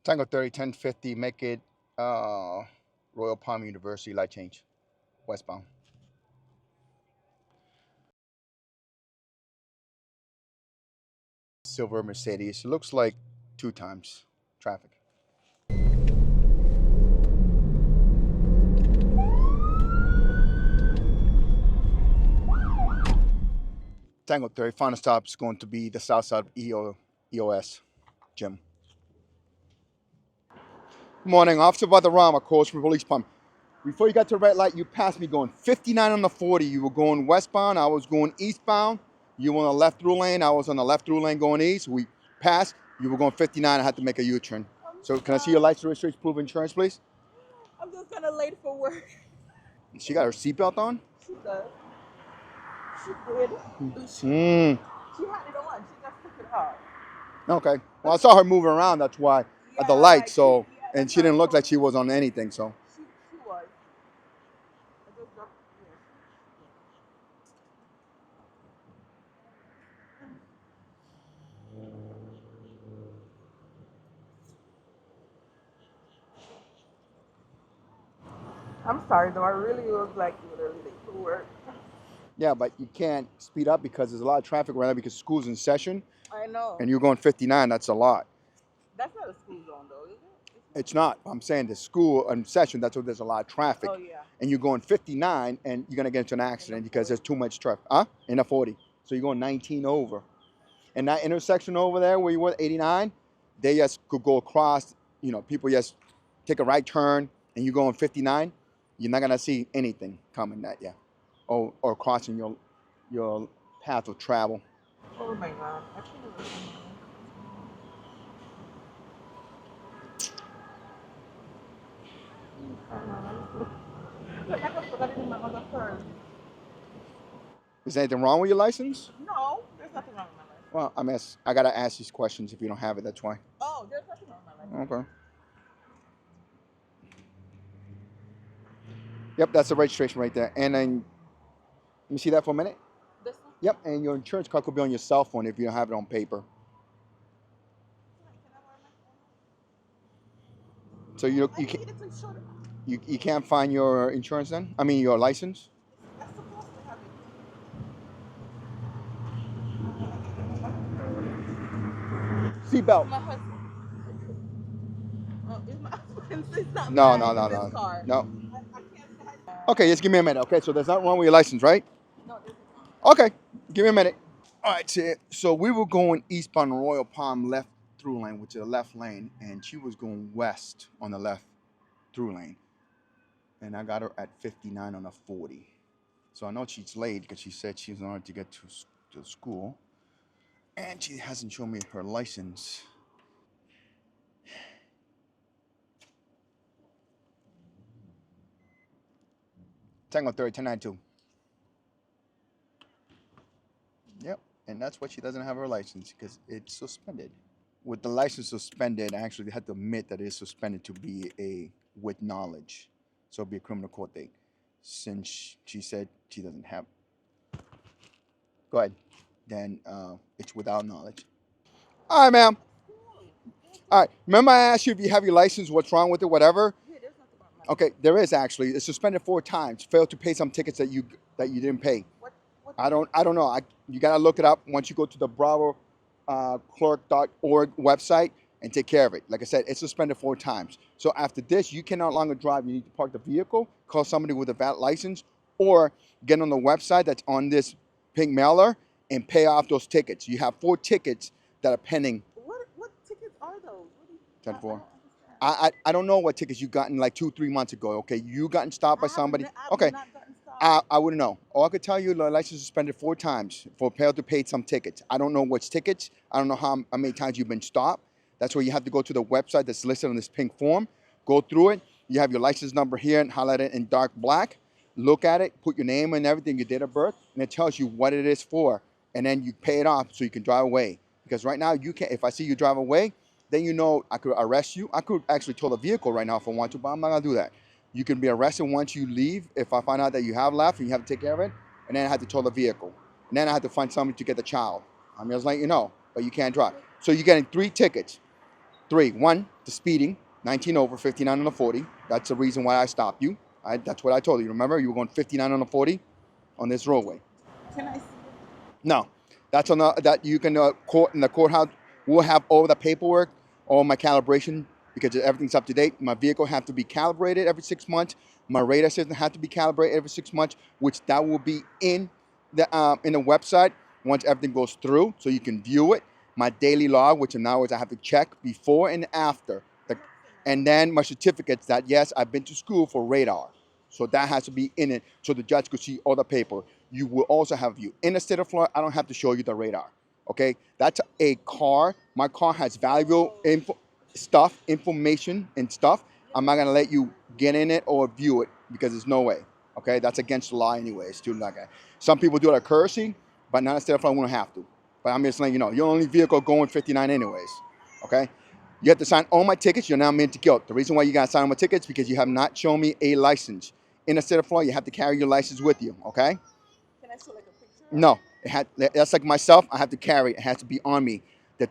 Tango 30, 1050, make it Royal Palm University, light change, westbound. Silver Mercedes. It looks like two times traffic. Tango 30, final stop is going to be the south side of EOS gym. Morning, Officer Valderrama, calls from Police Department. Before you got to the red light, you passed me going 59 on the 40. You were going westbound. I was going eastbound. You were on the left through lane. I was on the left through lane going east. We passed. You were going 59. I had to make a U-turn. So can I see your license, registration, proof of insurance, please? I'm just kind of late for work. She got her seatbelt on? She does. She did. Mm. She had it on. She just took it off. Okay. Well, I saw her moving around. That's why at the Yeah, light. like So, yeah, and that's she what I didn't look told like she her. was on anything. So, She was. I just dropped yeah. I'm sorry though. I really was like literally late for work. yeah, but you can't speed up because there's a lot of traffic right now because school's in session, I know. and you're going 59. That's a lot. That's not a school zone though, is it? It's not. I'm saying the school in session. That's where there's a lot of traffic, Oh yeah. and you're going 59, and you're gonna get into an In the accident because 40. there's too much traffic. In a 40. So you're going 19 over, and that intersection over there where you were 89, they just could go across. People just take a right turn, and you're going 59. You're not gonna see anything coming at you, or crossing your path of travel. Oh my god. I should have listened. Like I just forgot it in my other purse. Is there anything wrong with your license? No, there's nothing wrong with my life. Well, I gotta ask these questions if you don't have it. That's why. Oh, there's nothing wrong with my life. Okay. Yep, that's the registration right there. And then, let me see that for a minute. This one? Yep, and your insurance card could be on your cell phone if you don't have it on paper. Can I wear my So I you need can it to show them. you can't find your insurance then? I mean your license. I'm supposed to have it. Seatbelt. My husband. Oh, it's my husband's. It's not No, mine. no, It's no, his no, car. no. I can't find Okay, just give me a minute. Okay, so there's nothing wrong with your license, right? No, there's not. Okay, give me a minute. All right, so we were going eastbound Royal Palm left through lane, which is the left lane, and she was going west on the left through lane, and I got her at 59 on a 40. So I know she's late because she said she's in order to get to school, and she hasn't shown me her license. Tango 30, 1092. Yep, and that's why she doesn't have her license because it's suspended. With the license suspended, I actually had to admit that it's suspended to be a with knowledge, so it'll be a criminal court date. Since she said she doesn't have, go ahead. Then it's without knowledge. All right, ma'am. All right. Remember, I asked you if you have your license, what's wrong with it, whatever. Yeah, there's nothing wrong with my life. Okay, there is actually. It's suspended 4 times. Failed to pay some tickets that you didn't pay. What I don't know. You gotta look it up once you go to the Bravo clerk.org website and take care of it. Like I said, it's suspended 4 times. So after this, you can no longer drive. You need to park the vehicle, call somebody with a valid license, or get on the website that's on this pink mailer and pay off those tickets. You have 4 tickets that are pending. what tickets are those? What do you, 10 I 4. don't understand. I don't know what tickets you gotten like 2 3 months ago. Okay, you gotten stopped by somebody. I've Okay, not gotten stopped. I wouldn't know. All I could tell you, the license suspended 4 times for failure to pay some tickets. I don't know which tickets. I don't know how many times you've been stopped. That's where you have to go to the website that's listed on this pink form. Go through it. You have your license number here and highlight it in dark black. Look at it, put your name and everything, your date of birth, and it tells you what it is for. And then you pay it off so you can drive away. Because right now you can't. If I see you drive away, then you know I could arrest you. I could actually tow the vehicle right now if I want to, but I'm not gonna do that. You can be arrested once you leave if I find out that you have left and you have to take care of it. And then I had to tow the vehicle. And then I had to find somebody to get the child. I mean, I was letting you know, but you can't drive. So you're getting 3 tickets. Three, one, the speeding, 19 over, 59 on the 40. That's the reason why I stopped you. That's what I told you. Remember, you were going 59 on the 40 on this roadway. Can I see it? No, that's on that you can court in the courthouse. We'll have all the paperwork, all my calibration because everything's up to date. My vehicle have to be calibrated every 6 months. My radar system have to be calibrated every 6 months, which that will be in the website once everything goes through, so you can view it. My daily log, which now is I have to check before and after, and then my certificates that yes, I've been to school for radar. So that has to be in it so the judge could see all the paper. You will also have you. In the state of Florida, I don't have to show you the radar, okay? That's a car. My car has valuable information and stuff. I'm not gonna let you get in it or view it because there's no way, okay? That's against the law anyways, too. Like that. Some people do it at courtesy, but not in the state of Florida, we don't have to. But I'm just letting you know, your only vehicle going 59 anyways, okay? You have to sign all my tickets. You're now meant to guilt. The reason why you got to sign all my tickets is because you have not shown me a license. In the state of Florida, you have to carry your license with you, okay? Can I show like a picture? No. That's like myself. I have to carry it. It has to be on me. The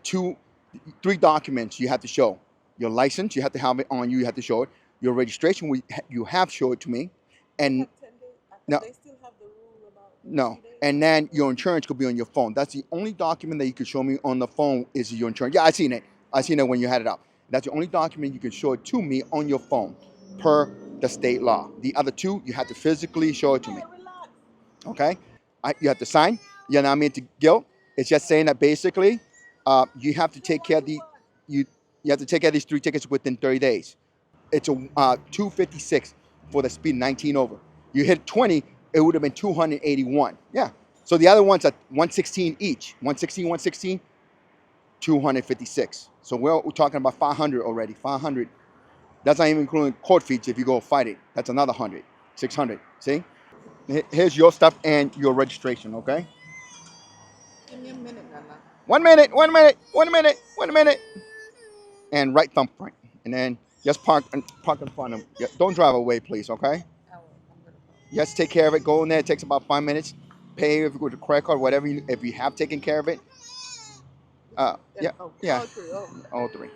three documents you have to show. Your license, you have to have it on you. You have to show it. Your registration, you have to show it to me. And 10 days. no. They still have the rule about No, 2 days. and then your insurance could be on your phone. That's the only document that you can show me on the phone is your insurance. Yeah, I seen it. I seen it when you had it up. That's the only document you can show it to me on your phone, per the state law. The other two, you have to physically show it to me. Hey, relax. Okay? You have to sign. You're not meant to guilt. It's just saying that basically, you have to take care of you have to take care of these 3 tickets within 30 days. It's a 256 for the speed 19 over. You hit 20, it would have been 281. Yeah. So the other ones are 116 each. 116, 116, 256. So we're talking about 500 already. 500. That's not even including court fees if you go fight it. That's another 100. 600. See? Here's your stuff and your registration, okay? Give me a minute, Nana. 1 minute, 1 minute, 1 minute, 1 minute. And right thumbprint. And then just park in front of them. Yeah, don't drive away, please, okay? I will. I'm gonna call. Just take care of it. Go in there. It takes about 5 minutes. Pay if you go to credit card, whatever. If you have taken care of it. Yeah, Oh, yeah. all 3. Oh. All 3.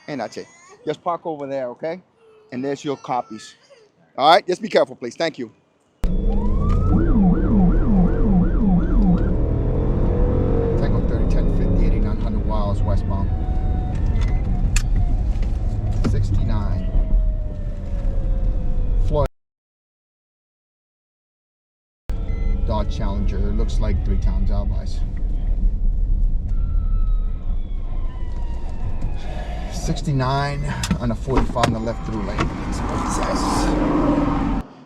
And that's it. Just park over there, okay? And there's your copies. All right? Just be careful, please. Thank you. Tango 30, 10, 50, 8900 miles westbound. 69. Floyd. Dodge Challenger. It looks like 3 times alibis. 69 on a 45 on the left through lane. That's what it says.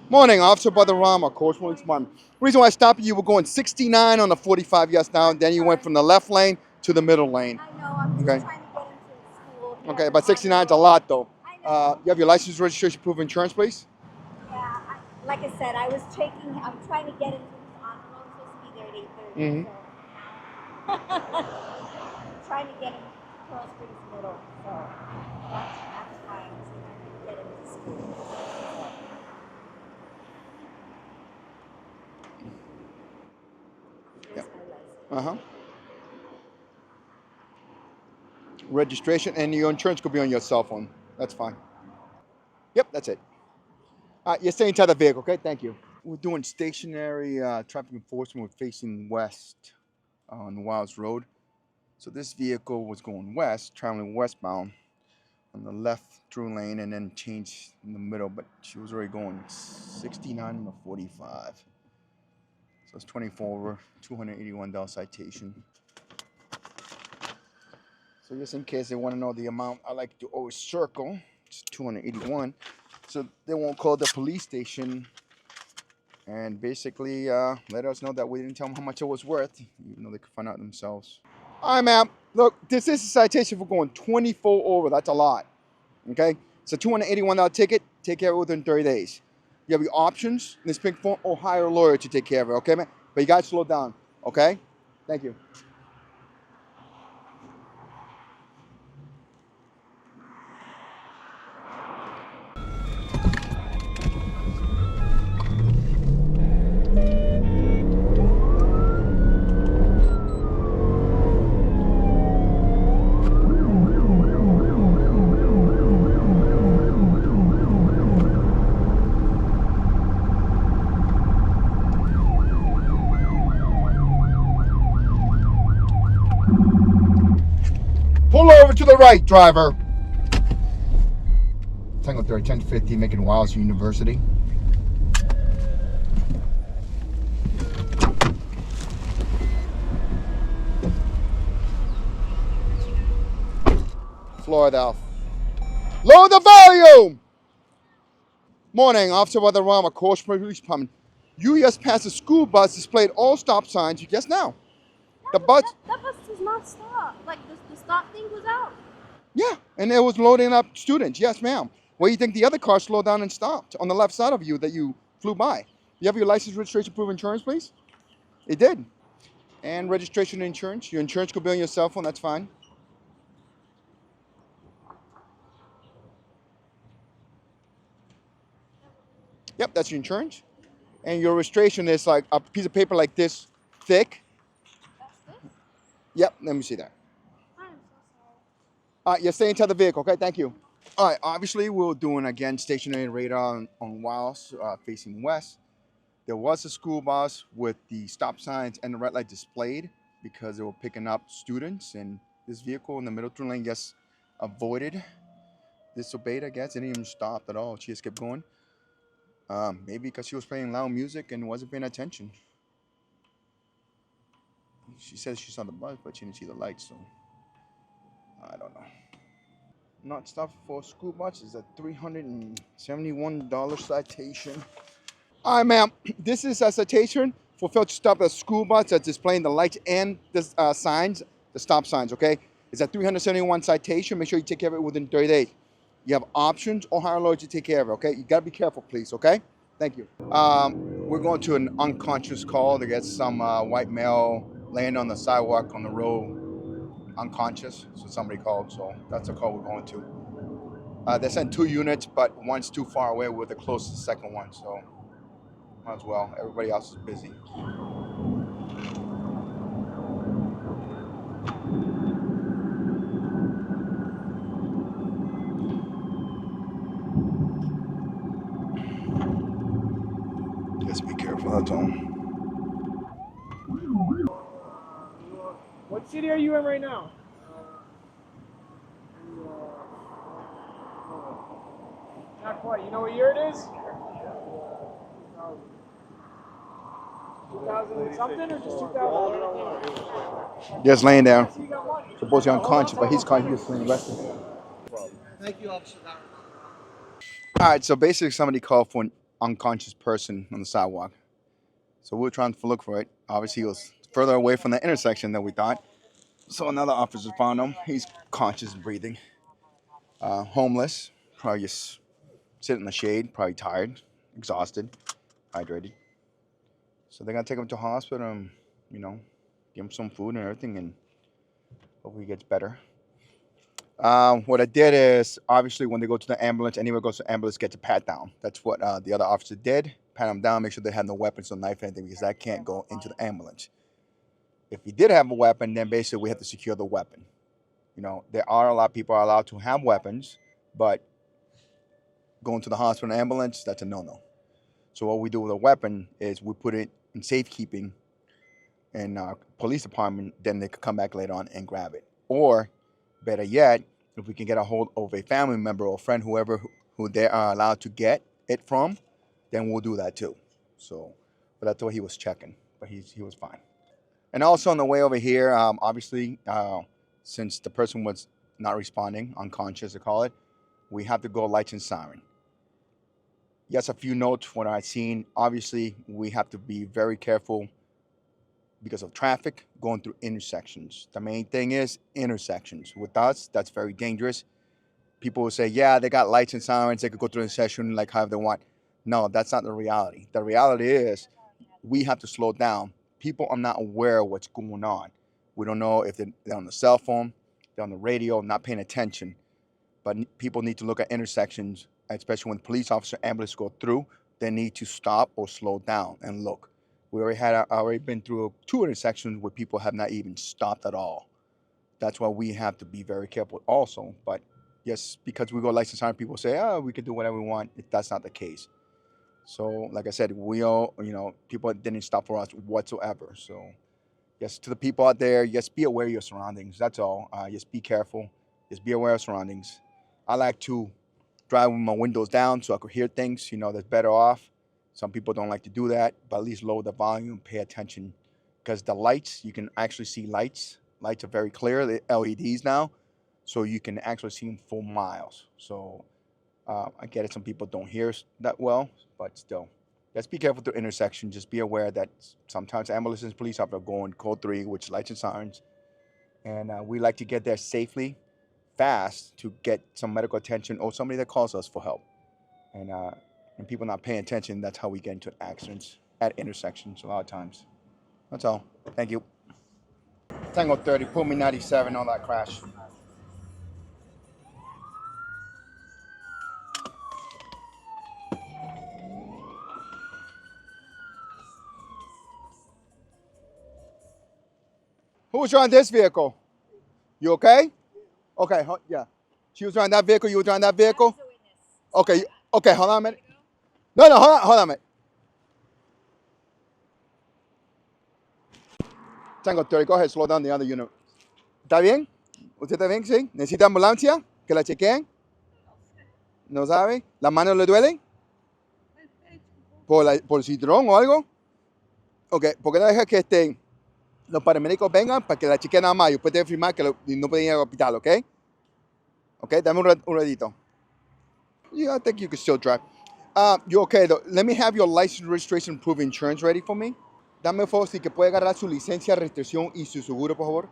Morning, Officer Badarama, Coach Williams Department. The reason why I stopped you were going 69 on the 45 yes now, then you went from the left lane to the middle lane. I know, I'm just Okay. trying to get into school. Okay, but 69 is a lot though. I know. You have your license, registration, proof of insurance, please? Yeah, like I said, I'm trying to get into this envelope, supposed to be there at 8:30. Mhm. So. Trying to get in Pearl Springs Middle, so that's why I'm just trying to get into school. So. Here's my license. Registration and your insurance could be on your cell phone. That's fine. Yep, that's it. You're staying inside the vehicle, okay? Thank you. We're doing stationary traffic enforcement. We're facing west on Wilds Road. So this vehicle was going west, traveling westbound on the left through lane and then changed in the middle, but she was already going 69 and a 45. So it's 24 over, $281 citation. So just in case they want to know the amount, I like to always circle. It's 281. So they won't call the police station and basically let us know that we didn't tell them how much it was worth, even though they could find out themselves. All right, ma'am. Look, this is a citation for going 24 over. That's a lot. Okay? It's a $281 ticket. Take care of it within 30 days. You have your options in this pink form or hire a lawyer to take care of it. Okay, man? But you got to slow down. Okay? Thank you. to the right, driver. Tango 30, 1050, making Wiles University. Florida. Lower the volume! Morning, Officer Weatherama, Coach Police Department. You just passed a school bus displayed all stop signs. You guess now. The bus. That bus does not stop. Like the stop thing was out. Yeah, and it was loading up students. Yes, ma'am. Where do you think the other car slowed down and stopped? On the left side of you that you flew by. You have your license, registration, proof of insurance, please? It did. And registration and insurance. Your insurance could be on your cell phone. That's fine. Yep, that's your insurance. And your registration is like a piece of paper like this thick. That's this? Yep, let me see that. I'm so sorry. You're staying to the vehicle, okay? Thank you. All right, obviously we're doing, again, stationary radar on Wiles facing west. There was a school bus with the stop signs and the red light displayed because they were picking up students, and this vehicle in the middle turn lane just avoided, disobeyed, I guess. Didn't even stop at all. She just kept going. Maybe because she was playing loud music and wasn't paying attention. She says she saw the bus, but she didn't see the lights, so I don't know. Not stop for school bus is a $371 citation. All right, ma'am. This is a citation for failure to stop a school bus that's displaying the lights and the signs, the stop signs, okay? It's a $371 citation. Make sure you take care of it within 30 days. You have options or hire a lawyer to take care of it, okay? You got to be careful, please, okay? Thank you. We're going to an unconscious call to get some white male laying on the sidewalk on the road, unconscious. So somebody called, so that's the call we're going to. They sent 2 units, but one's too far away. We're the closest second one, so might as well. Everybody else is busy. Just be careful, that's all. What city are you in right now? Not quite. You know what year it is? 2000 something or just 2000? Just laying down. Supposedly unconscious, but he's laying arrested. Thank you, Officer. All right, so basically somebody called for an unconscious person on the sidewalk. So we were trying to look for it. Obviously, he was further away from the intersection than we thought. So another officer found him. He's conscious and breathing. Homeless, probably just sitting in the shade, probably tired, exhausted, hydrated. So they're gonna take him to hospital and, give him some food and everything, and hopefully he gets better. What I did is, obviously, when they go to the ambulance, anyone goes to the ambulance gets a pat down. That's what the other officer did. Pat him down, make sure they have no weapons, no knife, anything, because that can't go into the ambulance. If he did have a weapon, then basically we have to secure the weapon. There are a lot of people are allowed to have weapons, but going to the hospital and ambulance, that's a no-no. So what we do with a weapon is we put it in safekeeping in our police department, then they could come back later on and grab it. Or, better yet, if we can get a hold of a family member or friend, whoever who they are allowed to get it from, then we'll do that too. So, but that's what he was checking, but he was fine. And also on the way over here, obviously, since the person was not responding, unconscious to call it, we have to go lights and siren. Yes, a few notes what I've seen. Obviously, we have to be very careful because of traffic going through intersections. The main thing is intersections. With us, that's very dangerous. People will say, yeah, they got lights and sirens. They could go through the intersection like however they want. No, that's not the reality. The reality is we have to slow down. People are not aware of what's going on. We don't know if they're on the cell phone, they're on the radio, not paying attention. But people need to look at intersections, especially when police officer ambulance go through. They need to stop or slow down and look. We already been through 2 intersections where people have not even stopped at all. That's why we have to be very careful also. But yes, because we go lights and siren, people say, we can do whatever we want. That's not the case. So, like I said, we all, people didn't stop for us whatsoever. So, yes, to the people out there, yes, be aware of your surroundings. That's all. Just be careful. Just be aware of surroundings. I like to drive with my windows down so I could hear things. That's better off. Some people don't like to do that, but at least lower the volume, pay attention. Because the lights, you can actually see lights. Lights are very clear, the LEDs now, so you can actually see them for miles. So I get it, some people don't hear that well, but still. Just be careful through intersections. Just be aware that sometimes ambulances, police officers are going code 3, which is lights and sirens. And we like to get there safely, fast, to get some medical attention or somebody that calls us for help. And people not paying attention, that's how we get into accidents at intersections a lot of times. That's all. Thank you. Tango 30, pull me 97 on that crash. Who was driving this vehicle? You okay? Okay, yeah. She was driving that vehicle, you were driving that vehicle? Okay, okay, hold on a minute. No, hold on a minute. Tango 30, go ahead, slow down the other unit. ¿Está bien? ¿Usted está bien? Sí. ¿Necesita ambulancia? ¿Que la chequeen? ¿No sabe? ¿Las manos le duelen? ¿Por citrón o algo? Ok, ¿por qué no deja que los paramédicos vengan para que la chequeen nada más y después debe firmar que no pueden ir al hospital, ok? Ok, dame un ratito. Yeah, I think you can still drive. You okay though? Let me have your license, registration, proof of insurance ready for me. Dame favor si que puede agarrar su licencia, registración y su seguro, por favor.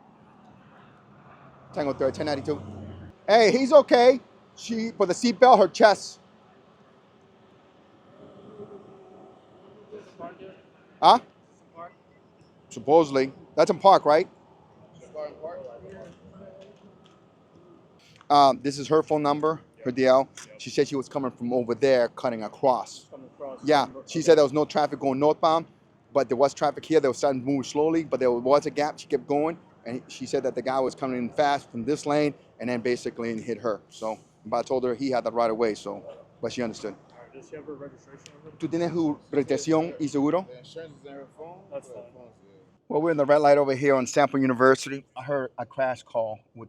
Tango 30, 1092. Hey, he's okay. She put the seatbelt, her chest. Huh? Supposedly. That's in Park, right? This is her phone number, her DL. She said she was coming from over there, cutting across. Yeah, she said there was no traffic going northbound, but there was traffic here. They were starting to move slowly, but there was a gap. She kept going, and she said that the guy was coming in fast from this lane and then basically hit her. So, but I told her he had the right of way, so, but she understood. Does she have her registration number? ¿Tú tienes su registración y seguro? The insurance is in her phone? That's fine. Well, we're in the red light over here on Sample University. I heard a crash call with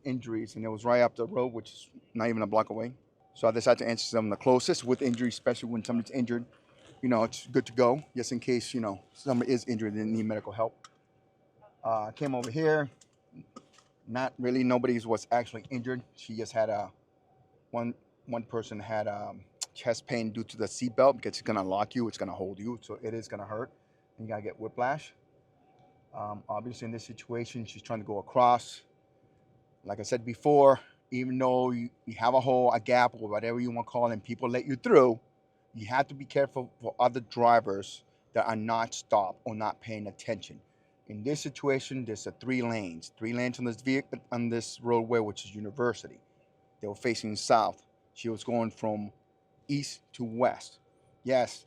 injuries, and it was right up the road, which is not even a block away. So I decided to answer some of the closest with injuries, especially when somebody's injured. It's good to go, just in case, somebody is injured and need medical help. I came over here. Not really, nobody was actually injured. She just had one person had chest pain due to the seatbelt because it's gonna lock you, it's gonna hold you, so it is gonna hurt. You gotta get whiplash. Obviously, in this situation, she's trying to go across. Like I said before, even though you have a hole, a gap, or whatever you want to call it, and people let you through, you have to be careful for other drivers that are not stopped or not paying attention. In this situation, there's 3 lanes on this vehicle, on this roadway, which is University. They were facing south. She was going from east to west. Yes,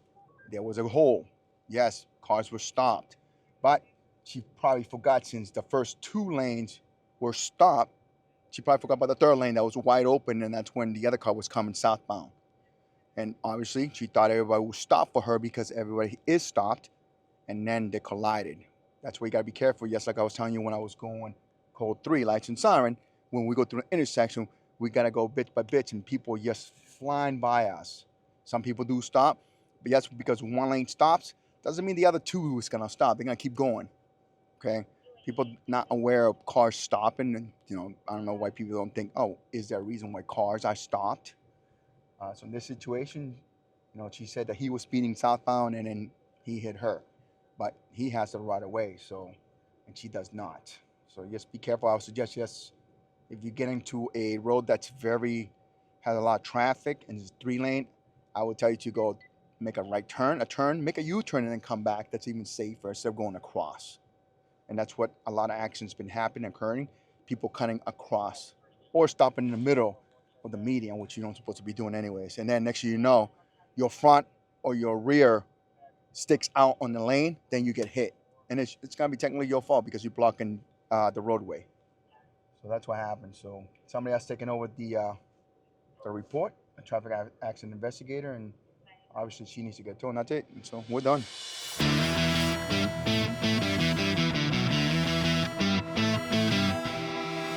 there was a hole. Yes, cars were stopped. But she probably forgot, since the first 2 lanes were stopped, she probably forgot about the 3rd lane that was wide open, and that's when the other car was coming southbound. And obviously, she thought everybody would stop for her because everybody is stopped, and then they collided. That's where you gotta be careful. Yes, like I was telling you when I was going code 3, lights and siren, when we go through an intersection, we gotta go bit by bit, and people just flying by us. Some people do stop, but that's because one lane stops, doesn't mean the other 2 is gonna stop. They're gonna keep going, okay? People not aware of cars stopping, and I don't know why people don't think, oh, is there a reason why cars are stopped? So in this situation, she said that he was speeding southbound and then he hit her, but he has the right of way, and she does not. So just be careful. I would suggest, yes, if you get into a road that's has a lot of traffic and it's 3 lane, I would tell you to go make a right turn, make a U-turn, and then come back. That's even safer instead of going across. And that's what a lot of accidents been occurring. People cutting across or stopping in the middle of the median, which you're not supposed to be doing anyways. And then next thing you know, your front or your rear sticks out on the lane, then you get hit. And it's gonna be technically your fault because you're blocking the roadway. So that's what happened. So somebody else taking over the report, a traffic accident investigator, and obviously she needs to get told. And that's it. And so we're done.